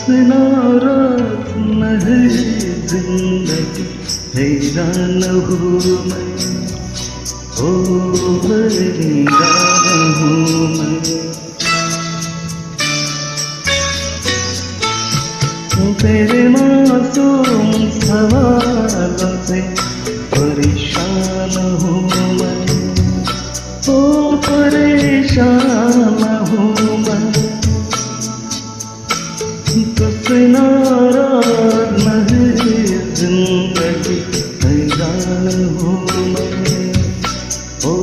नाराज नहीं जिंदगी हैरान हूँ मैं, ओ हैरान हूँ मैं। तेरे मासूम सवालों से परेशान हूँ मैं, ओ परेशान हूँ मैं। तुझसे नाराज नहीं जिंदगी हैरान हूँ मैं, ओ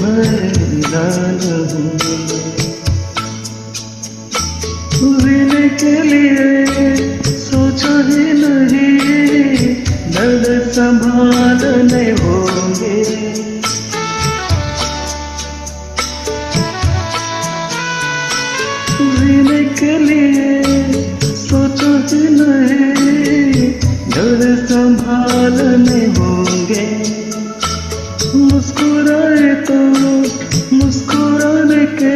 हैरान हूँ मैं। जीने के लिए सोचा ही नहीं, दर्द संभालने होंगे। जीने के लिए सोचा ही नहीं, दर्द संभालने होंगे। मुस्कुराए तो मुस्कुराने के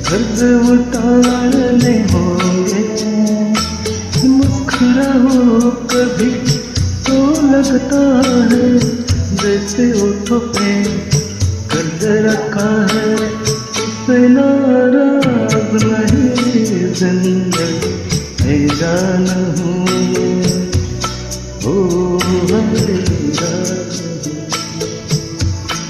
कर्ज उतारने होंगे। मुस्कुराओ कभी तो लगता है जैसे ओठों पे कर्ज रखा है। उससे नाराज नहीं जिंदगी हैरान